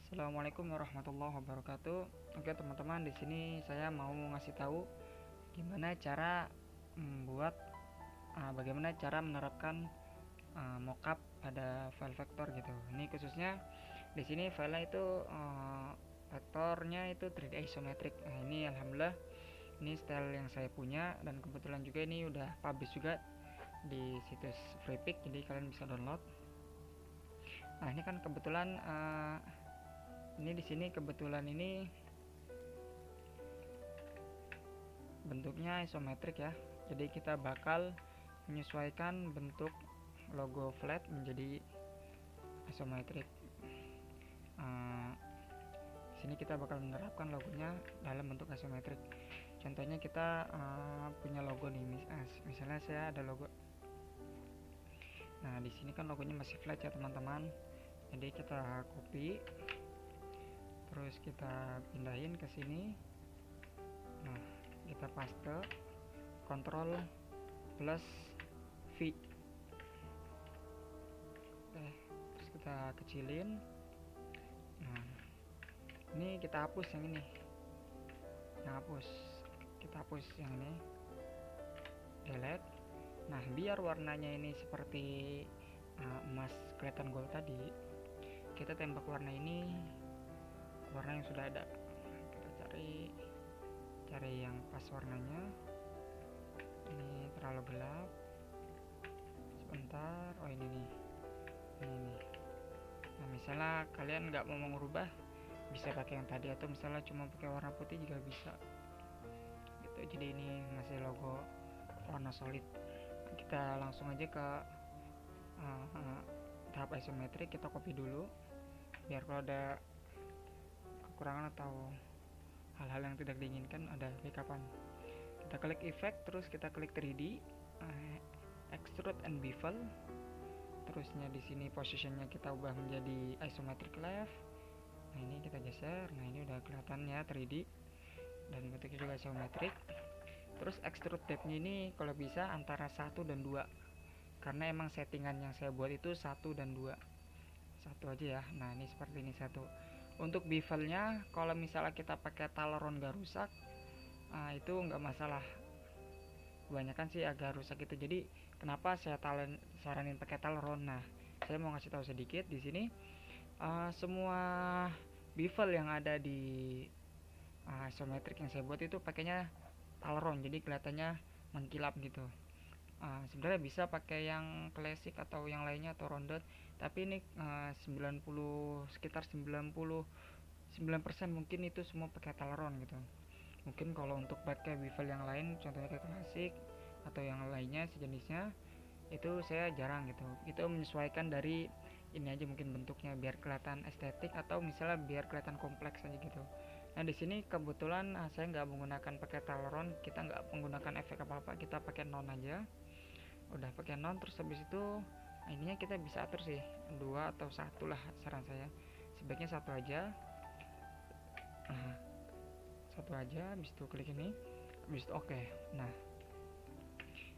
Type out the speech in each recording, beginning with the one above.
Assalamualaikum warahmatullahi wabarakatuh. Oke teman-teman, di sini saya mau ngasih tahu gimana cara membuat bagaimana cara menerapkan mockup pada file vektor gitu. Ini khususnya di sini filenya itu vektornya itu 3D isometric. Nah, ini alhamdulillah ini style yang saya punya dan kebetulan juga ini udah publish juga di situs Freepik, jadi kalian bisa download. Nah, ini kan kebetulan ini di sini kebetulan ini bentuknya isometrik ya. Jadi kita bakal menyesuaikan bentuk logo flat menjadi isometrik. Sini kita bakal menerapkan logonya dalam bentuk isometrik. Contohnya kita punya logo nih, misalnya saya ada logo. Nah, di sini kan logonya masih flat ya teman-teman. Jadi kita copy, terus kita pindahin ke sini. Nah, kita paste, Ctrl plus V. Terus kita kecilin. Nah, ini kita hapus yang ini. Kita hapus yang ini. Delete. Nah, biar warnanya ini seperti emas kelihatan gold tadi, kita tembak warna ini, warna yang sudah ada. Kita cari yang pas warnanya. Ini terlalu gelap. Sebentar. Oh, ini nih. Ini. Nah, misalnya kalian nggak mau mengubah, bisa pakai yang tadi, atau misalnya cuma pakai warna putih juga bisa. Gitu. Jadi ini ngasih logo warna solid. Kita langsung aja ke tahap isometrik. Kita copy dulu biar kalau ada kekurangan atau hal-hal yang tidak diinginkan ada backupan. Kita klik effect, terus kita klik 3D, extrude and bevel. Terusnya di sini positionnya kita ubah menjadi isometric left. Nah, ini kita geser. Nah, ini udah kelihatan ya 3D dan bentuknya juga isometrik. Terus extrude depth-nya ini kalau bisa antara 1 dan 2, karena emang settingan yang saya buat itu 1 dan 2. 1 aja ya. Nah, ini seperti ini 1. Untuk bevelnya kalau misalnya kita pakai Talaron gak rusak, itu nggak masalah. Kebanyakan sih agak rusak itu. Jadi kenapa saya saranin pakai Talaron? Nah, saya mau ngasih tahu sedikit di sini. Semua bevel yang ada di isometrik yang saya buat itu pakainya Talaron, jadi kelihatannya mengkilap gitu. Sebenarnya bisa pakai yang klasik atau yang lainnya atau rounded, tapi ini 90 sekitar 99% mungkin itu semua pakai Talaron gitu. Mungkin kalau untuk pakai bevel yang lain, contohnya kayak klasik atau yang lainnya sejenisnya, itu saya jarang gitu. Itu menyesuaikan dari ini aja, mungkin bentuknya biar kelihatan estetik atau misalnya biar kelihatan kompleks aja gitu. Nah, di sini kebetulan saya nggak menggunakan pakai Talaron, kita nggak menggunakan efek apa-apa, kita pakai non aja. Udah pakai non, terus habis itu ininya kita bisa atur sih 2 atau 1 lah, saran saya sebaiknya 1 aja. Nah, 1 aja, habis itu klik ini, habis itu oke. Nah,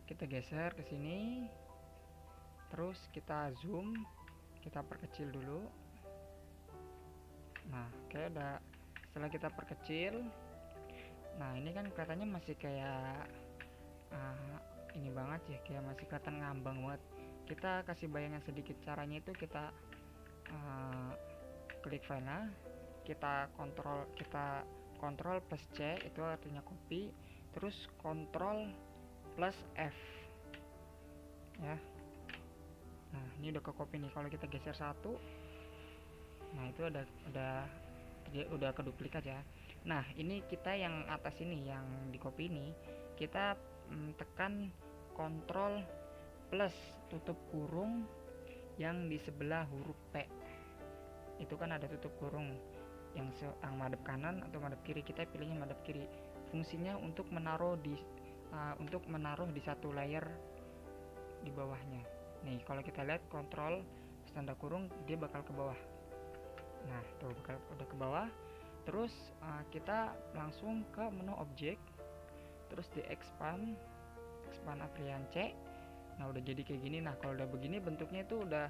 kita geser ke sini, terus kita zoom, kita perkecil dulu. Nah, kayak udah, setelah kita perkecil, nah ini kan kelihatannya masih kayak ini banget ya, kayak masih kelihatan ngambang banget. Kita kasih bayangan sedikit. Caranya itu kita klik filenya, kita kontrol plus C, itu artinya copy, terus kontrol plus F ya. Nah, ini udah ke copy nih. Kalau kita geser 1, nah itu udah ke duplikat ya. Nah, ini kita yang atas ini, yang di copy ini, kita tekan kontrol plus tutup kurung yang di sebelah huruf P. Itu kan ada tutup kurung yang madep kanan atau madep kiri. Kita pilihnya madep kiri. Fungsinya untuk menaruh di satu layer di bawahnya. Nih, kalau kita lihat kontrol tanda kurung, dia bakal ke bawah. Nah, tuh udah ke bawah. Terus kita langsung ke menu objek, terus di expand applian C. Nah, udah jadi kayak gini. Nah, kalau udah begini bentuknya itu udah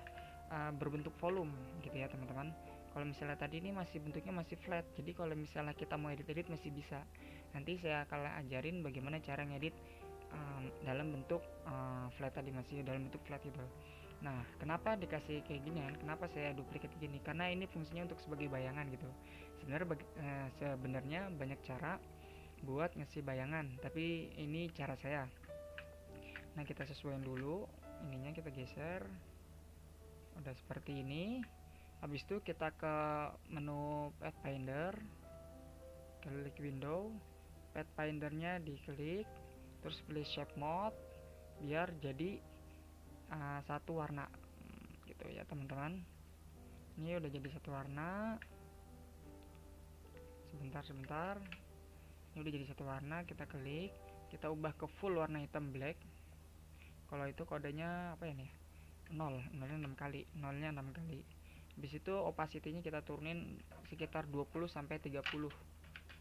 berbentuk volume gitu ya teman-teman. Kalau misalnya tadi ini masih bentuknya masih flat, jadi kalau misalnya kita mau edit masih bisa. Nanti saya akan ajarin bagaimana cara ngedit dalam bentuk flat tadi, masih dalam bentuk flat gitu. Nah, kenapa dikasih kayak gini kan? Kenapa saya duplicate gini? Karena ini fungsinya untuk sebagai bayangan gitu. Sebenarnya banyak cara buat ngasih bayangan, tapi ini cara saya. Nah, kita sesuaikan dulu ininya, kita geser. Udah seperti ini. Habis itu kita ke menu Pathfinder, klik window, Pathfindernya diklik, terus pilih shape mode biar jadi satu warna gitu ya teman-teman. Ini udah jadi satu warna. Sebentar, ini udah jadi satu warna. Kita klik, kita ubah ke full warna hitam black. Kalau itu kodenya apa ya nih, 0nya 6 kali. Habis itu opacity-nya kita turunin sekitar 20 sampai 30.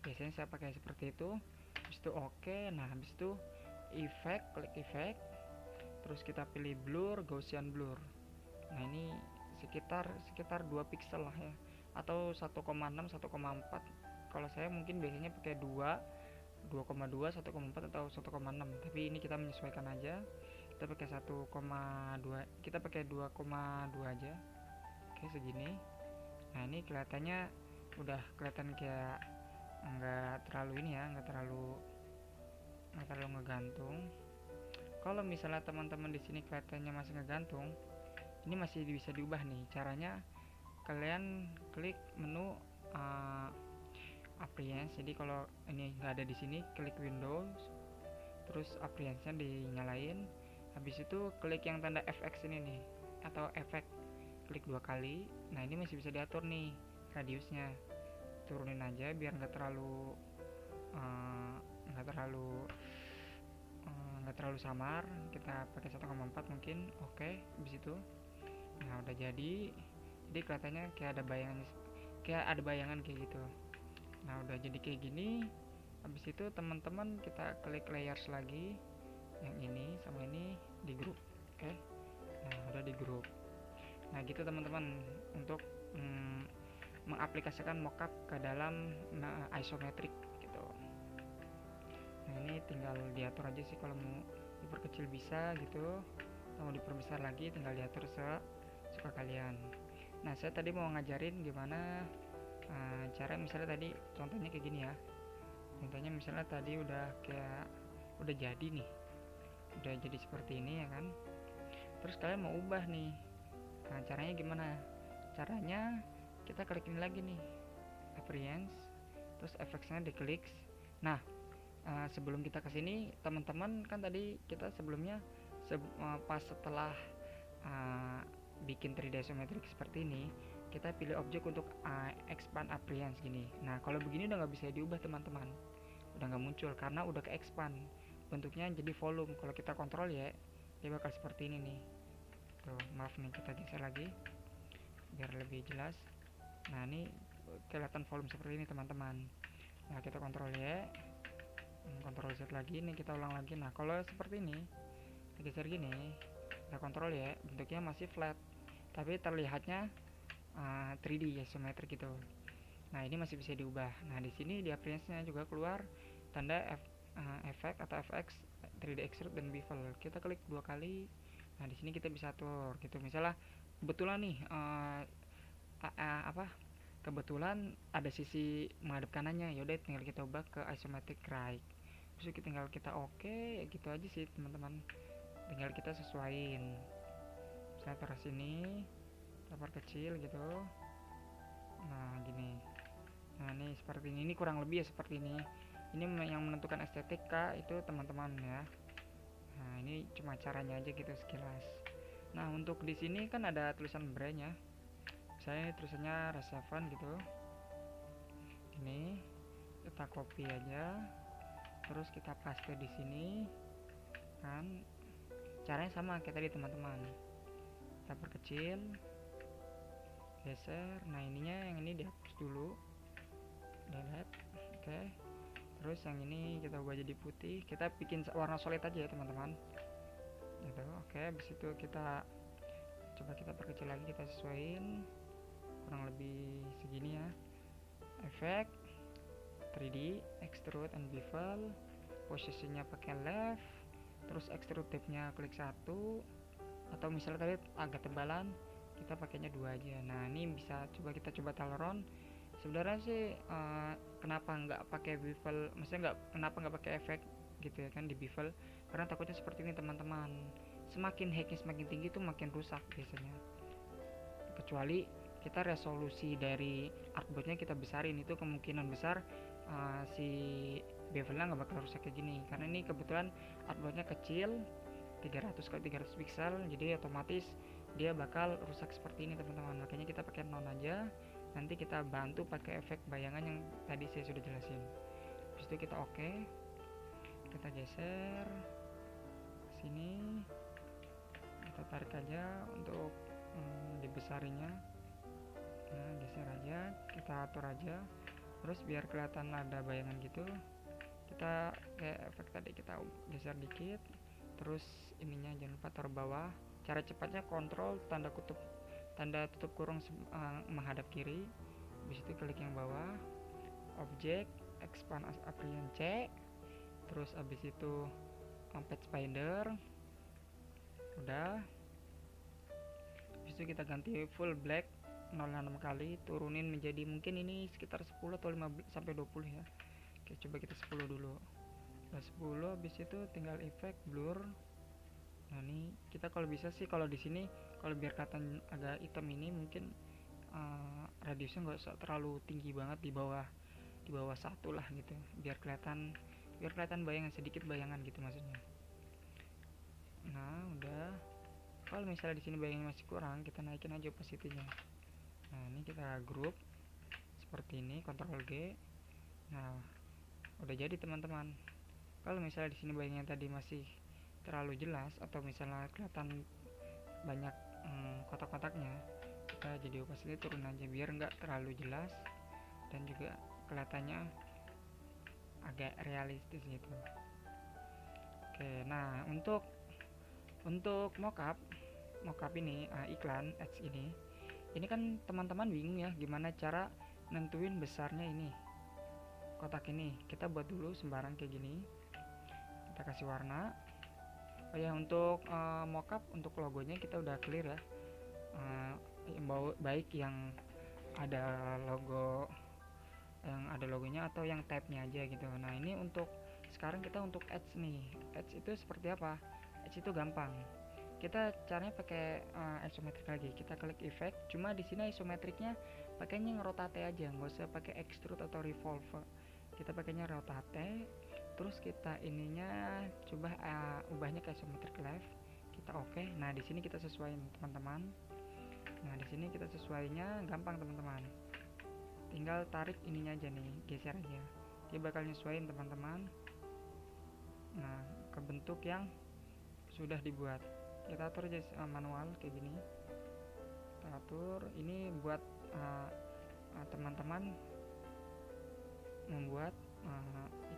Biasanya saya pakai seperti itu. Habis itu oke. Nah, habis itu effect, klik effect. Terus kita pilih blur, Gaussian blur. Nah, ini sekitar 2 pixel lah ya. Atau 1,6, 1,4. Kalau saya mungkin biasanya pakai 2,2, 1,4 atau 1,6. Tapi ini kita menyesuaikan aja. Kita pakai 1,2, kita pakai 2,2 aja. Oke, segini. Nah, ini kelihatannya udah kelihatan kayak nggak terlalu ini ya, nggak terlalu ngegantung. Kalau misalnya teman-teman di sini kelihatannya masih ngegantung, ini masih bisa diubah nih. Caranya kalian klik menu appearance. Jadi kalau ini nggak ada di sini, klik Windows, terus appearance-nya dinyalain. Habis itu klik yang tanda FX ini nih, atau efek, klik 2 kali. Nah, ini masih bisa diatur nih radiusnya, turunin aja biar nggak terlalu samar. Kita pakai 1,4 mungkin. Oke, habis itu nah udah jadi kelihatannya kayak ada bayangan kayak gitu. Nah, udah jadi kayak gini. Habis itu teman-teman kita klik layers lagi, yang ini sama ini di group. Oke. Nah, udah di group. Nah, gitu teman-teman untuk mengaplikasikan mockup ke dalam isometric gitu. Nah, ini tinggal diatur aja sih, kalau mau diperkecil bisa gitu, mau diperbesar lagi tinggal diatur sesuka kalian. Nah, saya tadi mau ngajarin gimana cara misalnya tadi contohnya kayak gini ya. Contohnya misalnya tadi udah jadi nih, udah jadi seperti ini ya kan. Terus kalian mau ubah nih. Nah, caranya gimana? Caranya kita klik ini lagi nih, appearance, terus effects-nya diklik. Nah, sebelum kita kesini teman-teman, kan tadi kita sebelumnya pas setelah bikin 3D isometric seperti ini, kita pilih objek untuk expand appearance gini. Nah, kalau begini udah nggak bisa diubah teman-teman, udah nggak muncul karena udah ke expand bentuknya jadi volume. Kalau kita kontrol ya, dia bakal seperti ini nih. Tuh, maaf nih, kita geser lagi biar lebih jelas. Nah, ini kelihatan volume seperti ini teman-teman. Nah, kita kontrol ya, kontrol Z lagi nih, kita ulang lagi. Nah, kalau seperti ini kita geser gini, kita kontrol ya, bentuknya masih flat tapi terlihatnya 3D isometric gitu. Nah, ini masih bisa diubah. Nah, di sini di appearance-nya juga keluar tanda efek atau FX, 3D extrude dan bevel. Kita klik 2 kali. Nah, di sini kita bisa atur gitu. Misalnya kebetulan nih kebetulan ada sisi menghadap kanannya, yaudah tinggal kita ubah ke isometric right. Terus tinggal kita oke, gitu aja sih teman-teman. Tinggal kita sesuaiin. Saya taruh sini, lebar kecil gitu. Nah, gini. Nah, ini seperti ini. Ini kurang lebih ya seperti ini. Ini yang menentukan estetika itu teman-teman ya. Nah, ini cuma caranya aja gitu sekilas. Nah, untuk di sini kan ada tulisan brand-nya. Misalnya tulisannya R7 gitu. Ini kita copy aja. Terus kita paste di sini. Kan caranya sama kayak tadi teman-teman. Kita perkecil, geser. Nah, yang ini dihapus dulu, delete. Oke. Terus yang ini kita ubah jadi putih. Kita bikin warna solid aja ya teman-teman gitu. Oke, habis itu kita coba kita perkecil lagi, kita sesuaiin kurang lebih effect 3D, extrude and bevel, posisinya pakai left, terus extrude tab-nya klik 1, atau misalnya tadi agak tebalan kita pakainya 2 aja. Nah ini bisa kita coba Talron. Sebenarnya sih kenapa nggak pakai bevel, maksudnya kenapa nggak pakai efek gitu ya kan di bevel, karena takutnya seperti ini teman-teman, semakin hacknya semakin tinggi tuh makin rusak biasanya, kecuali kita resolusi dari artboardnya kita besarin, itu kemungkinan besar si bevelnya nggak bakal rusak kayak gini, karena ini kebetulan artboardnya kecil 300 x 300 pixel, jadi otomatis dia bakal rusak seperti ini teman-teman. Makanya kita pakai non aja, nanti kita bantu pakai efek bayangan yang tadi saya sudah jelasin. Habis itu kita oke, kita geser sini, kita tarik aja untuk dibesarinya. Nah geser aja, kita atur aja, terus biar kelihatan ada bayangan gitu, kita kayak efek tadi kita geser dikit, terus ininya jangan lupa taruh bawah. Cara cepatnya kontrol tanda tutup kurung menghadap kiri, habis itu klik yang bawah, objek, expand aperian C, terus habis itu pathfinder, udah. Habis itu kita ganti full black 0,6 kali, turunin menjadi mungkin ini sekitar 10 atau 15 sampai 20 ya. Oke, coba kita 10 dulu. Udah 10, habis itu tinggal efek blur. Nah, ini kita kalau bisa sih kalau di sini kalau biar kelihatan agak hitam ini mungkin radiusnya nggak usah terlalu tinggi banget, di bawah 1 lah gitu. Biar kelihatan bayangan, sedikit bayangan gitu maksudnya. Nah, udah. Kalau misalnya di sini bayangan masih kurang, kita naikin aja opacity-nya. Nah, ini kita group seperti ini, Ctrl G. Nah, udah jadi teman-teman. Kalau misalnya di sini bayangan tadi masih terlalu jelas atau misalnya kelihatan banyak kotak-kotaknya, kita jadi opacity turun aja biar nggak terlalu jelas dan juga kelihatannya agak realistis gitu. Oke, nah untuk mockup ini iklan ads ini kan teman-teman bingung ya gimana cara nentuin besarnya ini kotak ini. Kita buat dulu sembarang kayak gini, kita kasih warna. Oh ya, untuk mockup untuk logonya kita udah clear ya, baik yang ada logonya atau yang tabnya aja gitu. Nah ini untuk sekarang kita untuk ads nih. Ads itu seperti apa? Ads itu gampang, kita caranya pakai isometrik lagi. Kita klik effect, cuma di sini isometriknya pakainya ngerotate aja, nggak usah pakai extrude atau revolve. Kita pakainya rotate, terus kita ininya coba ubahnya ke isometric left, kita oke. Nah di sini kita sesuaiin teman-teman. Nah di sini kita sesuainya gampang teman-teman, tinggal tarik ininya aja nih, geser aja, dia bakal nyesuaiin teman-teman. Nah ke bentuk yang sudah dibuat, kita atur aja manual kayak gini, kita atur. Ini buat teman-teman membuat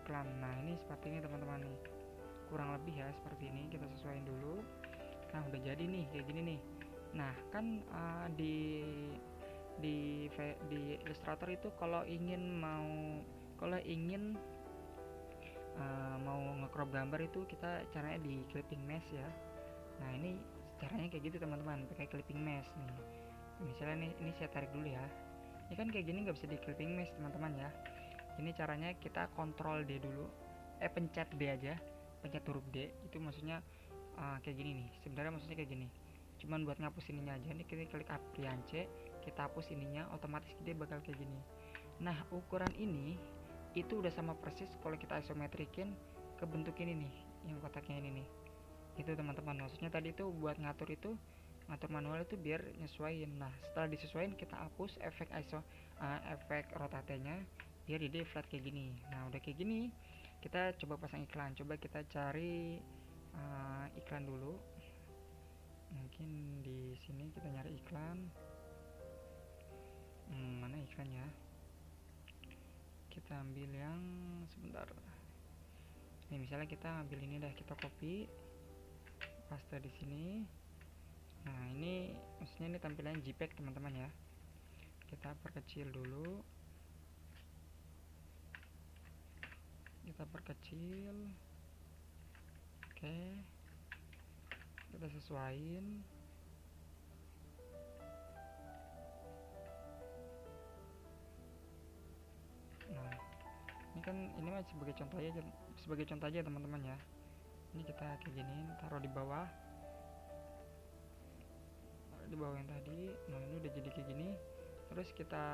iklan. Nah ini seperti ini teman-teman nih, kurang lebih ya seperti ini. Kita sesuaiin dulu. Nah udah jadi nih kayak gini nih. Nah kan di Illustrator itu kalau ingin mau nge-crop gambar itu kita caranya di clipping mesh ya. Nah ini caranya kayak gitu teman-teman, pakai clipping mesh nih. Misalnya nih, ini saya tarik dulu ya. Ini kan kayak gini nggak bisa di clipping mesh teman-teman ya. Ini caranya kita kontrol D dulu, pencet D aja, pencet huruf D. Itu maksudnya kayak gini nih. Sebenarnya maksudnya kayak gini, cuman buat ngapus ininya aja. Ini kita klik aperian C, kita hapus ininya, otomatis dia bakal kayak gini. Nah ukuran ini itu udah sama persis kalau kita isometrikin ke bentuk ini nih, yang kotaknya ini nih. Itu teman-teman, maksudnya tadi itu buat ngatur manual itu biar nyesuaiin. Nah setelah disesuaiin kita hapus efek efek rotatenya biar jadi flat kayak gini. Nah udah kayak gini kita coba pasang iklan. Coba kita cari iklan dulu, mungkin di sini kita nyari iklan. Mana iklannya, kita ambil yang sebentar ini, misalnya kita ambil ini dah, kita copy paste di sini. Nah ini maksudnya ini tampilannya JPEG teman-teman ya, kita perkecil dulu. kita perkecil. Oke, kita sesuaiin. Nah, ini kan ini mah sebagai contoh aja teman-teman ya. Ini kita kayak gini, taruh di bawah yang tadi. Nah, ini udah jadi kayak gini. Terus kita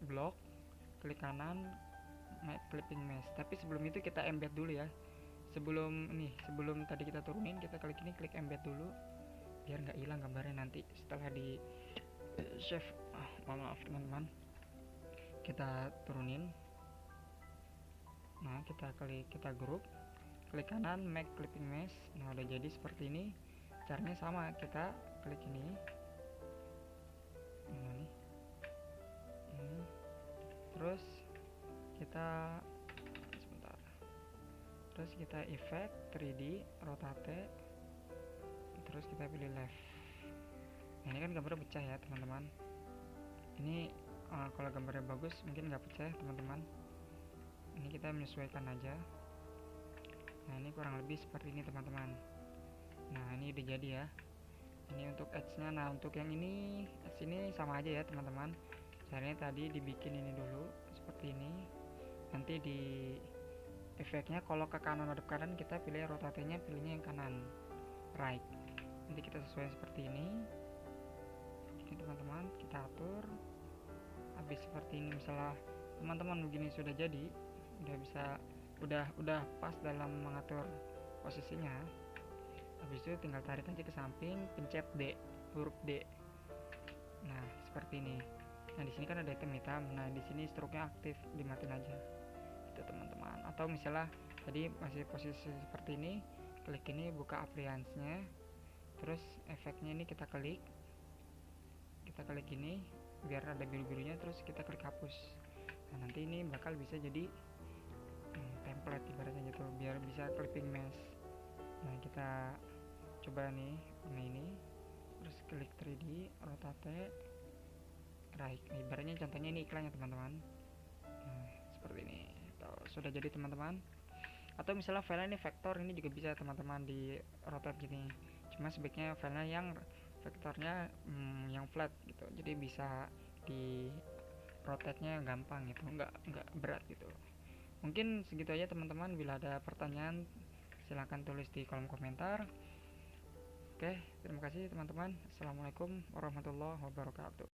blok, klik kanan, clipping mesh. Tapi sebelum itu kita embed dulu ya. Sebelum tadi kita turunin, kita klik ini, klik embed dulu biar nggak hilang gambarnya nanti setelah di save. Maaf teman-teman, kita turunin. Nah, kita group, klik kanan, make clipping mesh. Nah, udah jadi seperti ini. Caranya sama, kita klik ini. Nah, nih. Terus kita effect 3D, rotate, terus kita pilih left. Nah, ini kan gambarnya pecah ya teman-teman. Ini kalau gambarnya bagus mungkin nggak pecah teman-teman. Ini kita menyesuaikan aja. Nah, ini kurang lebih seperti ini teman-teman. Nah, ini udah jadi ya. Ini untuk edge-nya. Nah, untuk yang ini edge ini sama aja ya teman-teman. Caranya tadi dibikin ini dulu seperti ini. Nanti di efeknya kalau ke kanan madep kanan, kita pilih rotate-nya, pilihnya yang kanan, right. Nanti kita sesuai seperti ini. Ini teman-teman, kita atur. Habis seperti ini, misalnya teman-teman begini sudah jadi, udah pas dalam mengatur posisinya. Habis itu tinggal tarik aja ke samping, pencet D, huruf D. Nah, seperti ini. Nah, di sini kan ada item hitam. Nah, di sini stroke-nya aktif, dimatiin aja. Itu teman-teman. Atau misalnya tadi masih posisi seperti ini, klik ini, buka appliance-nya. Terus efeknya ini kita klik ini biar ada biru-birunya, terus kita klik hapus. Nah, nanti ini bakal bisa jadi template ibaratnya gitu, biar bisa clipping mesh. Nah, kita coba nih warna ini, terus klik 3D, rotate, right. Ibaratnya contohnya ini iklannya teman-teman. Nah, seperti ini. Sudah jadi teman-teman. Atau misalnya filenya ini vektor, ini juga bisa teman-teman di rotate gini. Cuma sebaiknya filenya yang vektornya yang flat gitu, jadi bisa di rotate-nya gampang gitu, nggak berat gitu. Mungkin segitu aja teman-teman. Bila ada pertanyaan silahkan tulis di kolom komentar. Oke, terima kasih teman-teman. Assalamualaikum warahmatullahi wabarakatuh.